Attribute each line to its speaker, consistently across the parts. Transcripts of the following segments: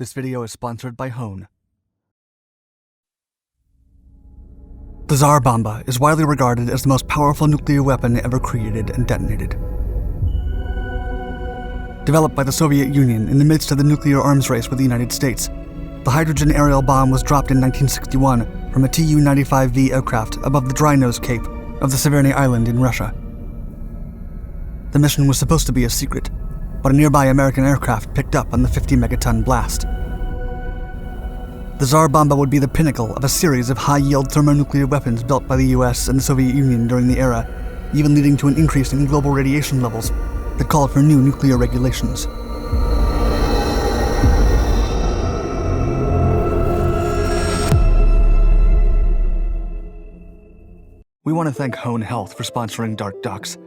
Speaker 1: This video is sponsored by Hone. The Tsar Bomba is widely regarded as the most powerful nuclear weapon ever created and detonated. Developed by the Soviet Union in the midst of the nuclear arms race with the United States, the hydrogen aerial bomb was dropped in 1961 from a Tu-95V aircraft above the Dry Nose Cape of the Severny Island in Russia. The mission was supposed to be a secret, but a nearby American aircraft picked up on the 50-megaton blast. The Tsar Bomba would be the pinnacle of a series of high-yield thermonuclear weapons built by the US and the Soviet Union during the era, even leading to an increase in global radiation levels that called for new nuclear regulations. We want to thank Hone Health for sponsoring Dark Docs.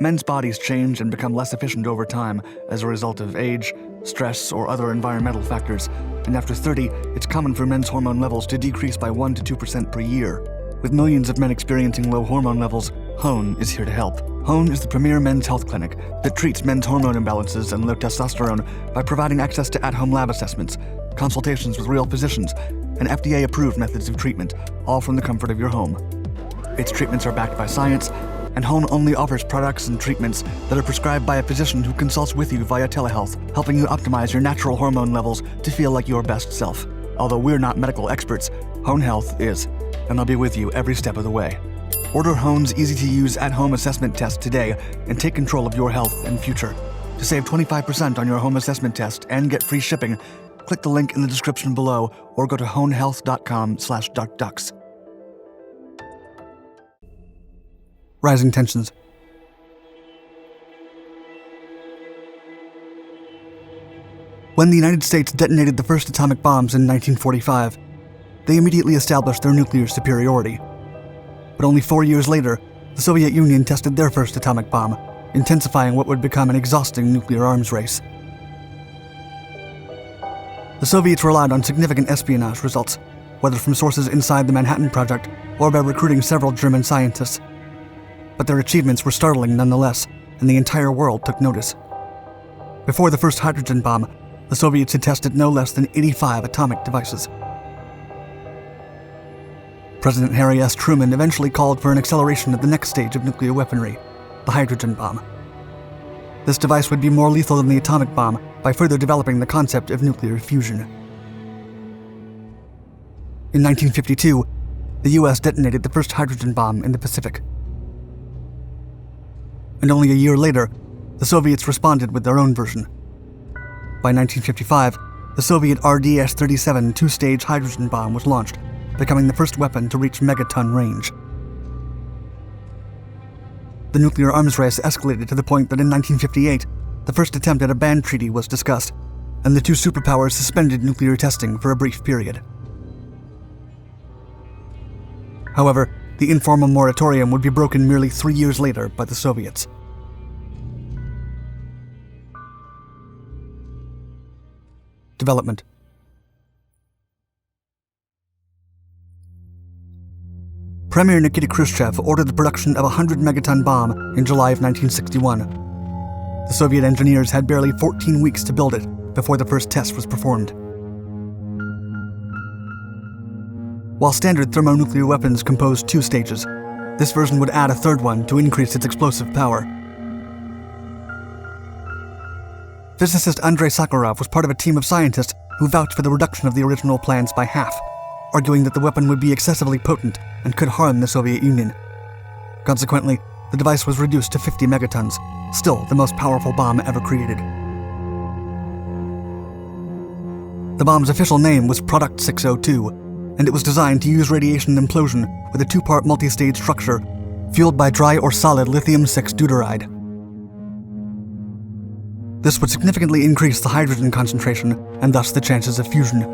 Speaker 1: Men's bodies change and become less efficient over time as a result of age, stress, or other environmental factors, and after 30, it's common for men's hormone levels to decrease by 1 to 2% per year. With millions of men experiencing low hormone levels, Hone is here to help. Hone is the premier men's health clinic that treats men's hormone imbalances and low testosterone by providing access to at-home lab assessments, consultations with real physicians, and FDA-approved methods of treatment, all from the comfort of your home. Its treatments are backed by science, and Hone only offers products and treatments that are prescribed by a physician who consults with you via telehealth, helping you optimize your natural hormone levels to feel like your best self. Although we're not medical experts, Hone Health is, and they'll be with you every step of the way. Order Hone's easy-to-use at-home assessment test today and take control of your health and future. To save 25% on your home assessment test and get free shipping, click the link in the description below or go to honehealth.com/darkducks. Rising tensions. When the United States detonated the first atomic bombs in 1945, they immediately established their nuclear superiority. But only 4 years later, the Soviet Union tested their first atomic bomb, intensifying what would become an exhausting nuclear arms race. The Soviets relied on significant espionage results, whether from sources inside the Manhattan Project or by recruiting several German scientists. But their achievements were startling nonetheless, and the entire world took notice. Before the first hydrogen bomb, the Soviets had tested no less than 85 atomic devices. President Harry S. Truman eventually called for an acceleration of the next stage of nuclear weaponry, the hydrogen bomb. This device would be more lethal than the atomic bomb by further developing the concept of nuclear fusion. In 1952, the US detonated the first hydrogen bomb in the Pacific. And only a year later, the Soviets responded with their own version. By 1955, the Soviet RDS-37 two-stage hydrogen bomb was launched, becoming the first weapon to reach megaton range. The nuclear arms race escalated to the point that in 1958, the first attempt at a ban treaty was discussed, and the two superpowers suspended nuclear testing for a brief period. However, the informal moratorium would be broken merely 3 years later by the Soviets. Development. Premier Nikita Khrushchev ordered the production of a 100-megaton bomb in July of 1961. The Soviet engineers had barely 14 weeks to build it before the first test was performed. While standard thermonuclear weapons composed 2 stages, this version would add a third one to increase its explosive power. Physicist Andrei Sakharov was part of a team of scientists who vouched for the reduction of the original plans by half, arguing that the weapon would be excessively potent and could harm the Soviet Union. Consequently, the device was reduced to 50 megatons, still the most powerful bomb ever created. The bomb's official name was Product 602, and it was designed to use radiation implosion with a 2-part multi-stage structure fueled by dry or solid lithium-6 deuteride. This would significantly increase the hydrogen concentration and thus the chances of fusion.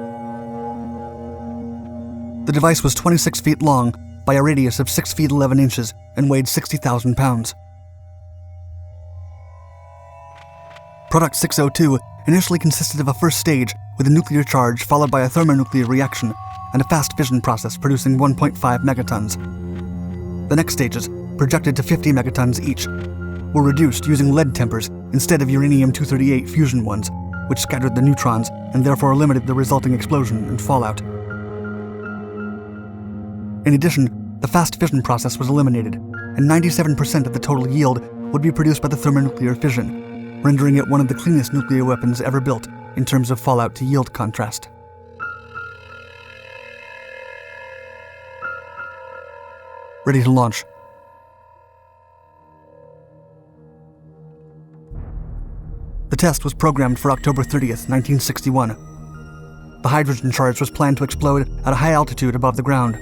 Speaker 1: The device was 26 feet long by a radius of 6 feet 11 inches and weighed 60,000 pounds. Product 602 initially consisted of a first stage with a nuclear charge followed by a thermonuclear reaction and a fast fission process producing 1.5 megatons. The next stages, projected to 50 megatons each, were reduced using lead tempers instead of uranium-238 fusion ones, which scattered the neutrons and therefore limited the resulting explosion and fallout. In addition, the fast fission process was eliminated, and 97% of the total yield would be produced by the thermonuclear fission, rendering it one of the cleanest nuclear weapons ever built in terms of fallout to yield contrast. Ready to launch. The test was programmed for October 30th, 1961. The hydrogen charge was planned to explode at a high altitude above the ground.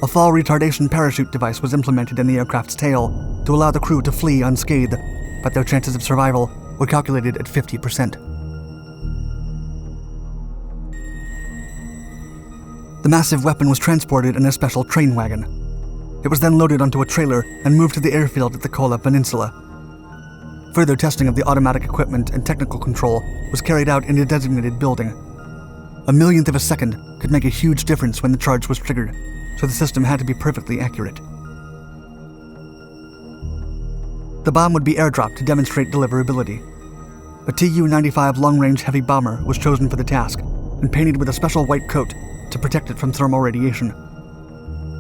Speaker 1: A fall retardation parachute device was implemented in the aircraft's tail to allow the crew to flee unscathed, but their chances of survival were calculated at 50%. The massive weapon was transported in a special train wagon. It was then loaded onto a trailer and moved to the airfield at the Kola Peninsula. Further testing of the automatic equipment and technical control was carried out in a designated building. A millionth of a second could make a huge difference when the charge was triggered, so the system had to be perfectly accurate. The bomb would be airdropped to demonstrate deliverability. A Tu-95 long-range heavy bomber was chosen for the task and painted with a special white coat to protect it from thermal radiation.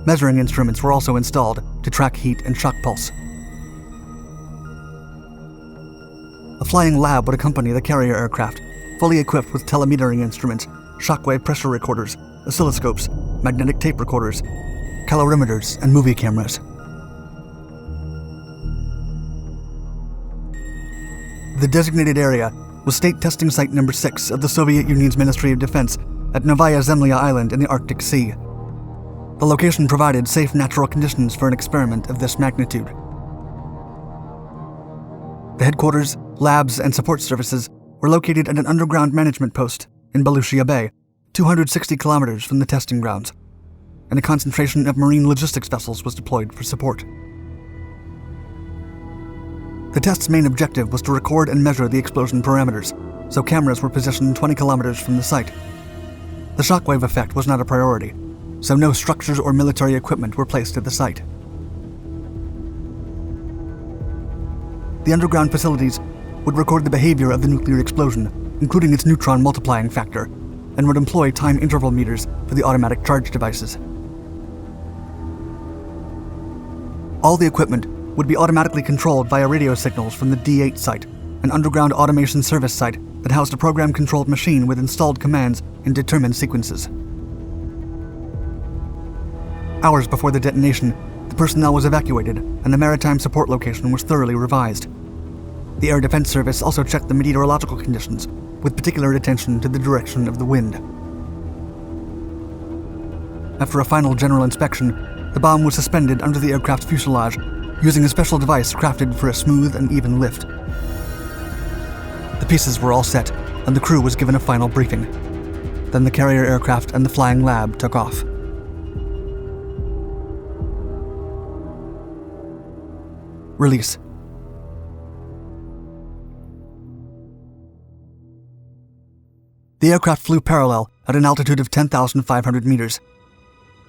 Speaker 1: Measuring instruments were also installed to track heat and shock pulse. A flying lab would accompany the carrier aircraft, fully equipped with telemetering instruments, shockwave pressure recorders, oscilloscopes, magnetic tape recorders, calorimeters, and movie cameras. The designated area was State Testing Site Number 6 of the Soviet Union's Ministry of Defense at Novaya Zemlya Island in the Arctic Sea. The location provided safe natural conditions for an experiment of this magnitude. The headquarters, labs, and support services were located at an underground management post in Belushia Bay, 260 kilometers from the testing grounds, and a concentration of marine logistics vessels was deployed for support. The test's main objective was to record and measure the explosion parameters, so cameras were positioned 20 kilometers from the site. The shockwave effect was not a priority, so no structures or military equipment were placed at the site. The underground facilities would record the behavior of the nuclear explosion, including its neutron multiplying factor, and would employ time interval meters for the automatic charge devices. All the equipment would be automatically controlled via radio signals from the D8 site, an underground automation service site that housed a program-controlled machine with installed commands in determined sequences. Hours before the detonation, the personnel was evacuated and the maritime support location was thoroughly revised. The Air Defense Service also checked the meteorological conditions, with particular attention to the direction of the wind. After a final general inspection, the bomb was suspended under the aircraft's fuselage using a special device crafted for a smooth and even lift. The pieces were all set, and the crew was given a final briefing. Then the carrier aircraft and the flying lab took off. Release. The aircraft flew parallel at an altitude of 10,500 meters.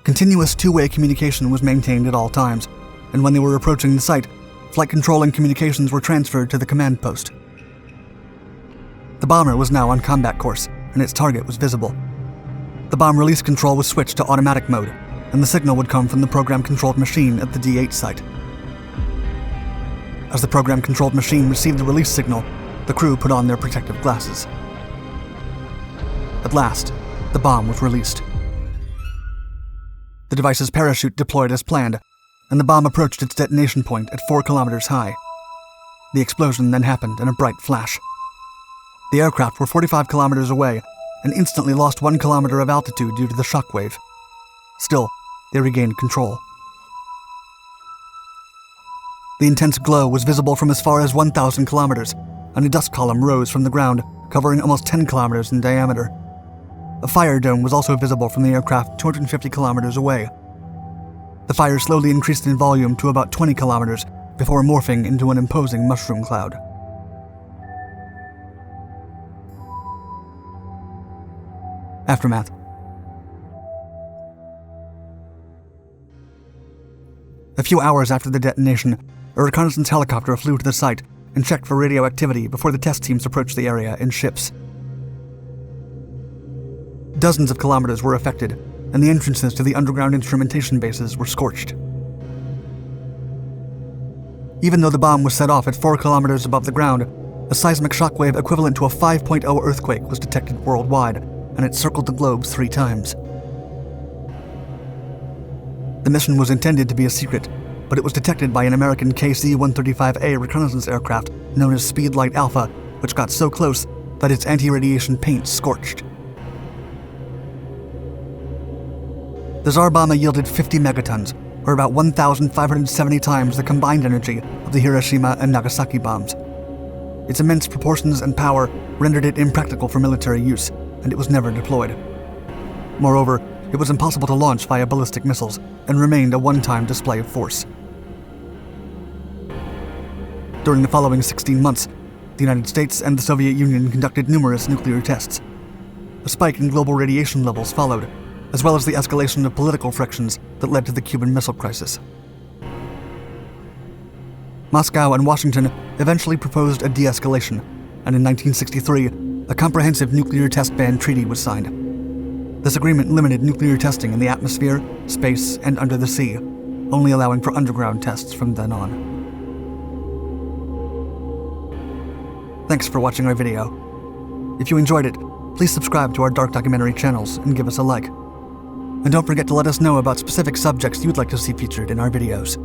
Speaker 1: Continuous two-way communication was maintained at all times, and when they were approaching the site, flight control and communications were transferred to the command post. The bomber was now on combat course, and its target was visible. The bomb release control was switched to automatic mode, and the signal would come from the program-controlled machine at the D8 site. As the program-controlled machine received the release signal, the crew put on their protective glasses. At last, the bomb was released. The device's parachute deployed as planned, and the bomb approached its detonation point at 4 kilometers high. The explosion then happened in a bright flash. The aircraft were 45 kilometers away and instantly lost 1 kilometer of altitude due to the shockwave. Still, they regained control. The intense glow was visible from as far as 1,000 kilometers, and a dust column rose from the ground, covering almost 10 kilometers in diameter. A fire dome was also visible from the aircraft 250 kilometers away. The fire slowly increased in volume to about 20 kilometers before morphing into an imposing mushroom cloud. Aftermath. A few hours after the detonation, a reconnaissance helicopter flew to the site and checked for radioactivity before the test teams approached the area in ships. Dozens of kilometers were affected, and the entrances to the underground instrumentation bases were scorched. Even though the bomb was set off at 4 kilometers above the ground, a seismic shockwave equivalent to a 5.0 earthquake was detected worldwide, and it circled the globe 3 times. The mission was intended to be a secret, but it was detected by an American KC-135A reconnaissance aircraft known as Speedlight Alpha, which got so close that its anti-radiation paint scorched. The Tsar Bomba yielded 50 megatons, or about 1,570 times the combined energy of the Hiroshima and Nagasaki bombs. Its immense proportions and power rendered it impractical for military use, and it was never deployed. Moreover, it was impossible to launch via ballistic missiles, and remained a one-time display of force. During the following 16 months, the United States and the Soviet Union conducted numerous nuclear tests. A spike in global radiation levels followed, as well as the escalation of political frictions that led to the Cuban Missile Crisis. Moscow and Washington eventually proposed a de-escalation, and in 1963, a comprehensive nuclear test ban treaty was signed. This agreement limited nuclear testing in the atmosphere, space, and under the sea, only allowing for underground tests from then on. Thanks for watching our video. If you enjoyed it, please subscribe to our Dark Documentary channels and give us a like. And don't forget to let us know about specific subjects you'd like to see featured in our videos.